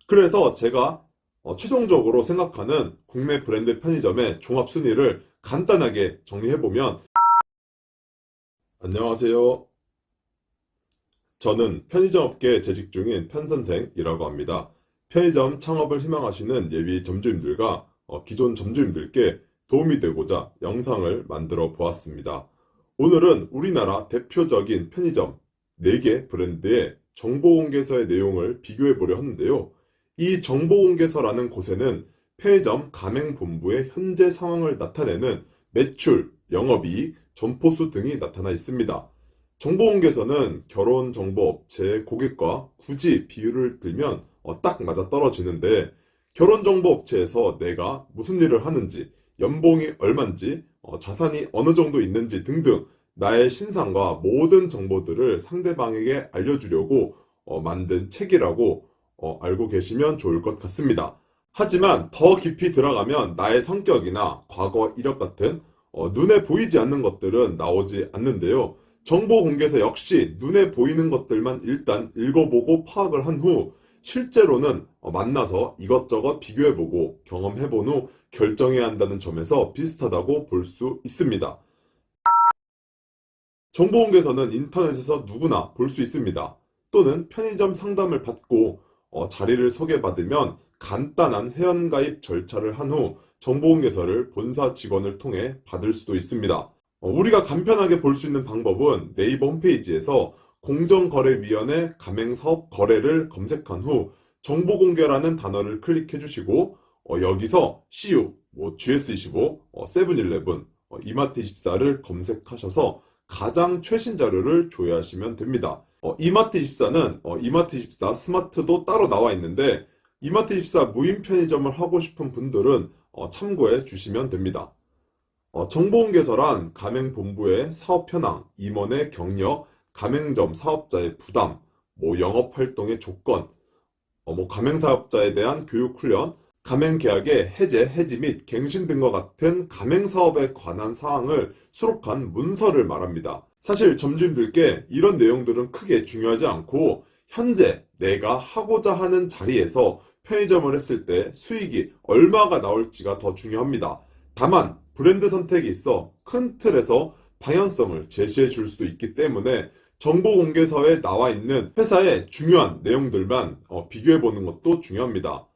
그래서 제가 최종적으로 생각하는 국내 브랜드 편의점의 종합 순위를 간단하게 정리해보면, 안녕하세요. 저는 편의점 업계에 재직 중인 편선생이라고 합니다. 편의점 창업을 희망하시는 예비 점주님들과 기존 점주님들께 도움이 되고자 영상을 만들어 보았습니다. 오늘은 우리나라 대표적인 편의점 4개 브랜드의 정보공개서의 내용을 비교해 보려 하는데요. 이 정보공개서라는 곳에는 편의점 가맹본부의 현재 상황을 나타내는 매출, 영업이익, 점포수 등이 나타나 있습니다. 정보공개서는 결혼정보업체 고객과 굳이 비유를 들면 딱 맞아 떨어지는데, 결혼정보업체에서 내가 무슨 일을 하는지, 연봉이 얼만지, 자산이 어느 정도 있는지 등등 나의 신상과 모든 정보들을 상대방에게 알려주려고 만든 책이라고 알고 계시면 좋을 것 같습니다. 하지만 더 깊이 들어가면 나의 성격이나 과거 이력 같은 눈에 보이지 않는 것들은 나오지 않는데요. 정보 공개서 역시 눈에 보이는 것들만 일단 읽어보고 파악을 한 후 실제로는 만나서 이것저것 비교해보고 경험해본 후 결정해야 한다는 점에서 비슷하다고 볼 수 있습니다. 정보 공개서는 인터넷에서 누구나 볼 수 있습니다. 또는 편의점 상담을 받고 자리를 소개받으면 간단한 회원가입 절차를 한 후 정보공개서를 본사 직원을 통해 받을 수도 있습니다. 우리가 간편하게 볼 수 있는 방법은 네이버 홈페이지에서 공정거래위원회 가맹사업 거래를 검색한 후 정보공개라는 단어를 클릭해 주시고 여기서 CU, GS25, 세븐일레븐, 이마트24를 검색하셔서 가장 최신 자료를 조회하시면 됩니다. 이마트24는 이마트24 스마트도 따로 나와 있는데, 이마트24 무인 편의점을 하고 싶은 분들은 참고해 주시면 됩니다. 정보공개서란 가맹본부의 사업 현황, 임원의 경력, 가맹점 사업자의 부담, 영업활동의 조건, 가맹사업자에 대한 교육훈련, 가맹계약의 해제, 해지 및 갱신 등과 같은 가맹사업에 관한 사항을 수록한 문서를 말합니다. 사실 점주님들께 이런 내용들은 크게 중요하지 않고, 현재 내가 하고자 하는 자리에서 편의점을 했을 때 수익이 얼마가 나올지가 더 중요합니다. 다만 브랜드 선택에 있어 큰 틀에서 방향성을 제시해 줄 수도 있기 때문에 정보공개서에 나와 있는 회사의 중요한 내용들만 비교해 보는 것도 중요합니다.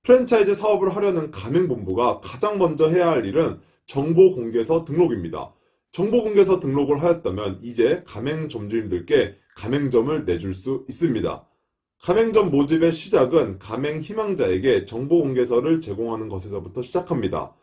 프랜차이즈 사업을 하려는 가맹본부가 가장 먼저 해야 할 일은 정보공개서 등록입니다. 정보공개서 등록을 하였다면 이제 가맹점주님들께 가맹점을 내줄 수 있습니다. 가맹점 모집의 시작은 가맹 희망자에게 정보공개서를 제공하는 것에서부터 시작합니다.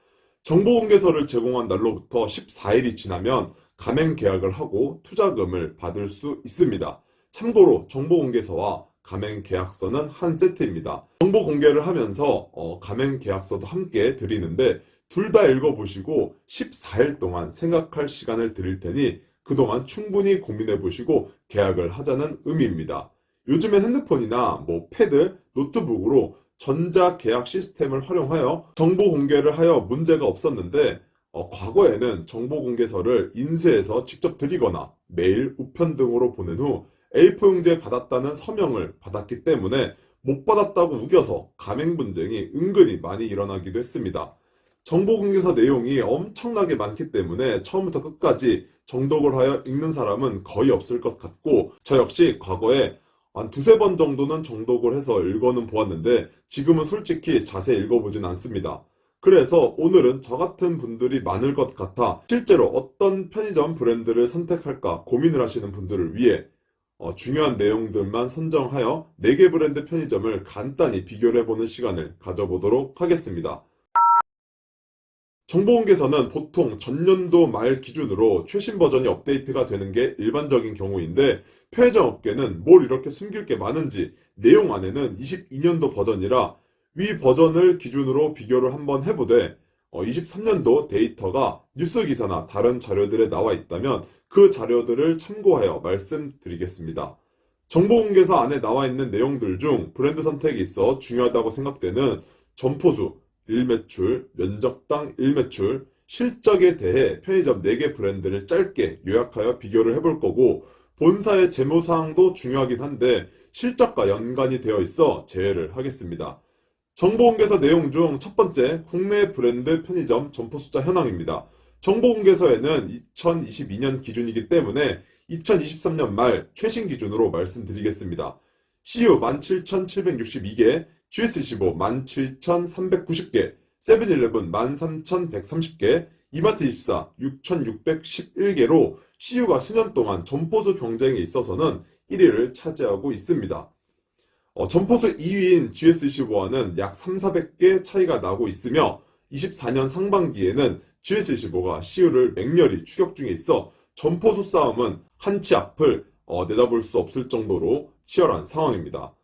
정보공개서를 제공한 날로부터 14일이 지나면 가맹 계약을 하고 투자금을 받을 수 있습니다. 참고로 정보공개서와 가맹 계약서는 한 세트입니다. 정보 공개를 하면서 가맹 계약서도 함께 드리는데, 둘 다 읽어보시고 14일 동안 생각할 시간을 드릴 테니 그동안 충분히 고민해 보시고 계약을 하자는 의미입니다. 요즘엔 핸드폰이나 패드, 노트북으로 전자계약 시스템을 활용하여 정보 공개를 하여 문제가 없었는데, 과거에는 정보공개서를 인쇄해서 직접 드리거나 메일, 우편 등으로 보낸 후 A4 용지에 받았다는 서명을 받았기 때문에 못 받았다고 우겨서 가맹 분쟁이 은근히 많이 일어나기도 했습니다. 정보공개서 내용이 엄청나게 많기 때문에 처음부터 끝까지 정독을 하여 읽는 사람은 거의 없을 것 같고, 저 역시 과거에 한 두세 번 정도는 정독을 해서 읽어는 보았는데 지금은 솔직히 자세히 읽어보진 않습니다. 그래서 오늘은 저 같은 분들이 많을 것 같아 실제로 어떤 편의점 브랜드를 선택할까 고민을 하시는 분들을 위해 중요한 내용들만 선정하여 4개 브랜드 편의점을 간단히 비교를 해보는 시간을 가져보도록 하겠습니다. 정보공개서는 보통 전년도 말 기준으로 최신 버전이 업데이트가 되는 게 일반적인 경우인데, 편의점 업계는 뭘 이렇게 숨길 게 많은지 내용 안에는 22년도 버전이라 위 버전을 기준으로 비교를 한번 해보되 23년도 데이터가 뉴스 기사나 다른 자료들에 나와 있다면 그 자료들을 참고하여 말씀드리겠습니다. 정보공개서 안에 나와 있는 내용들 중 브랜드 선택에 있어 중요하다고 생각되는 점포수, 일매출, 면적당 일매출, 실적에 대해 편의점 4개 브랜드를 짧게 요약하여 비교를 해볼 거고, 본사의 재무사항도 중요하긴 한데 실적과 연관이 되어 있어 제외를 하겠습니다. 정보공개서 내용 중 첫 번째, 국내 브랜드 편의점 점포 숫자 현황입니다. 정보공개서에는 2022년 기준이기 때문에 2023년 말 최신 기준으로 말씀드리겠습니다. CU 17,762개, GS15 17,390개, 세븐일레븐 13,130개, 이마트24 6,611개로 CU가 수년 동안 점포수 경쟁에 있어서는 1위를 차지하고 있습니다. 점포수 2위인 GS25와는 약 3,400개 차이가 나고 있으며 24년 상반기에는 GS25가 CU를 맹렬히 추격 중에 있어 점포수 싸움은 한치 앞을 내다볼 수 없을 정도로 치열한 상황입니다.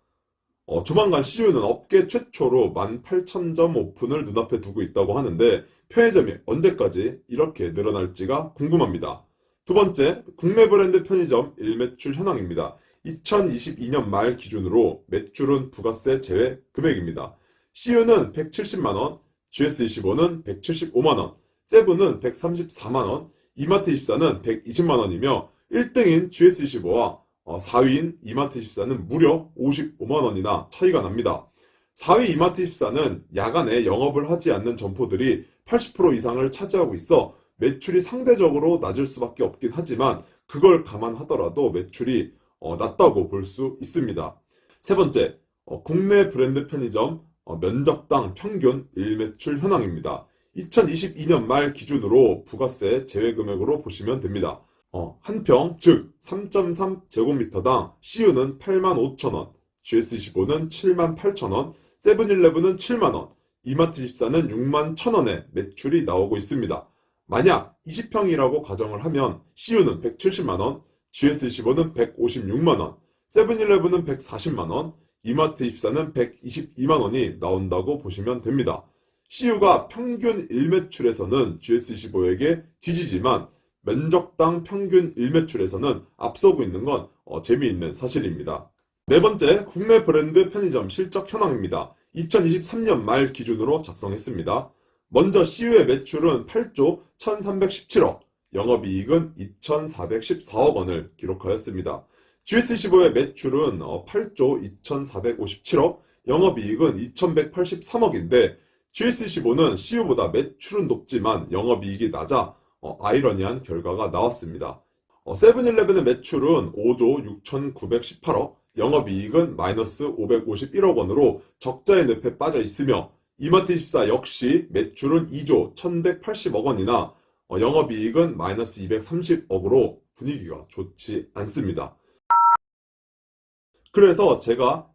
조만간 CU는 업계 최초로 18,000점 오픈을 눈앞에 두고 있다고 하는데 편의점이 언제까지 이렇게 늘어날지가 궁금합니다. 두 번째, 국내 브랜드 편의점 일매출 현황입니다. 2022년 말 기준으로 매출은 부가세 제외 금액입니다. CU는 170만원, GS25는 175만원, 세븐은 134만원, 이마트24는 120만원이며 1등인 GS25와 4위인 이마트24는 무려 55만원이나 차이가 납니다. 4위 이마트24는 야간에 영업을 하지 않는 점포들이 80% 이상을 차지하고 있어 매출이 상대적으로 낮을 수밖에 없긴 하지만 그걸 감안하더라도 매출이 낮다고 볼 수 있습니다. 세 번째, 국내 브랜드 편의점 면적당 평균 일매출 현황입니다. 2022년 말 기준으로 부가세 제외 금액으로 보시면 됩니다. 한 평, 즉 3.3제곱미터당 CU는 85,000원, GS25는 78,000원, 세븐일레븐은 7만원, 이마트24는 61,000원에 매출이 나오고 있습니다. 만약 20평이라고 가정을 하면 CU는 170만원, GS25는 156만원, 세븐일레븐은 140만원, 이마트24는 122만원이 나온다고 보시면 됩니다. CU가 평균 일매출에서는 GS25에게 뒤지지만 면적당 평균 일매출에서는 앞서고 있는 건 재미있는 사실입니다. 네 번째, 국내 브랜드 편의점 실적 현황입니다. 2023년 말 기준으로 작성했습니다. 먼저 CU의 매출은 8조 1317억, 영업이익은 2414억 원을 기록하였습니다. GS25의 매출은 8조 2457억, 영업이익은 2183억인데 GS25는 CU보다 매출은 높지만 영업이익이 낮아 아이러니한 결과가 나왔습니다. 세븐일레븐의 매출은 5조 6918억, 영업이익은 마이너스 551억 원으로 적자의 늪에 빠져 있으며 이마트24 역시 매출은 2조 1180억 원이나 영업이익은 마이너스 230억으로 분위기가 좋지 않습니다. 그래서 제가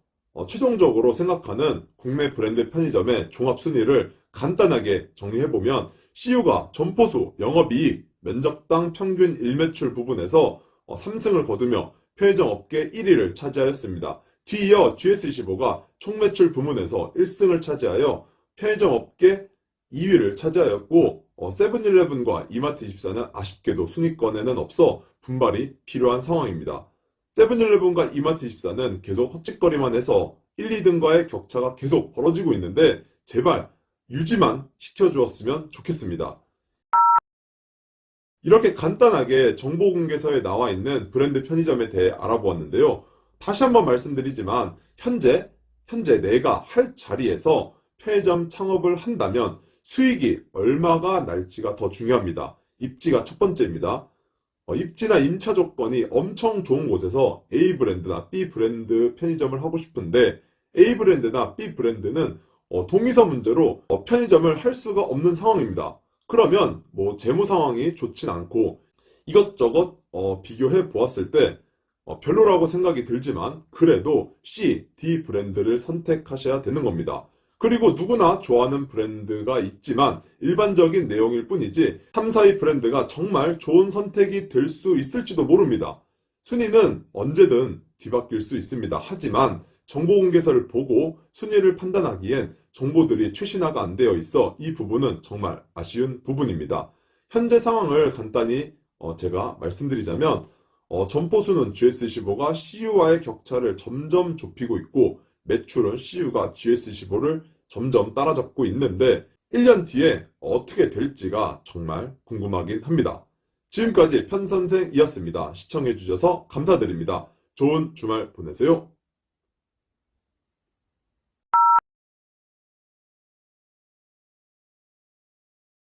최종적으로 생각하는 국내 브랜드 편의점의 종합순위를 간단하게 정리해보면 CU가 점포수, 영업이익, 면적당 평균 일매출 부분에서 3승을 거두며 편의점 업계 1위를 차지하였습니다. 뒤이어 GS25가 총매출 부문에서 1승을 차지하여 편의점 업계 2위를 차지하였고 세븐일레븐과 이마트24는 아쉽게도 순위권에는 없어 분발이 필요한 상황입니다. 세븐일레븐과 이마트24는 계속 헛짓거리만 해서 1, 2등과의 격차가 계속 벌어지고 있는데 제발 유지만 시켜주었으면 좋겠습니다. 이렇게 간단하게 정보공개서에 나와 있는 브랜드 편의점에 대해 알아보았는데요. 다시 한번 말씀드리지만 현재 내가 할 자리에서 편의점 창업을 한다면 수익이 얼마가 날지가 더 중요합니다. 입지가 첫 번째입니다. 입지나 임차 조건이 엄청 좋은 곳에서 A 브랜드나 B 브랜드 편의점을 하고 싶은데 A 브랜드나 B 브랜드는 동의서 문제로 편의점을 할 수가 없는 상황입니다. 그러면 재무 상황이 좋진 않고 이것저것 비교해 보았을 때 별로라고 생각이 들지만 그래도 C, D 브랜드를 선택하셔야 되는 겁니다. 그리고 누구나 좋아하는 브랜드가 있지만 일반적인 내용일 뿐이지 3, 4위 브랜드가 정말 좋은 선택이 될 수 있을지도 모릅니다. 순위는 언제든 뒤바뀔 수 있습니다. 하지만 정보공개서를 보고 순위를 판단하기엔 정보들이 최신화가 안 되어 있어 이 부분은 정말 아쉬운 부분입니다. 현재 상황을 간단히 제가 말씀드리자면 점포수는 GS25가 CU와의 격차를 점점 좁히고 있고 매출은 CU가 GS25를 점점 따라잡고 있는데 1년 뒤에 어떻게 될지가 정말 궁금하긴 합니다. 지금까지 편선생이었습니다. 시청해주셔서 감사드립니다. 좋은 주말 보내세요.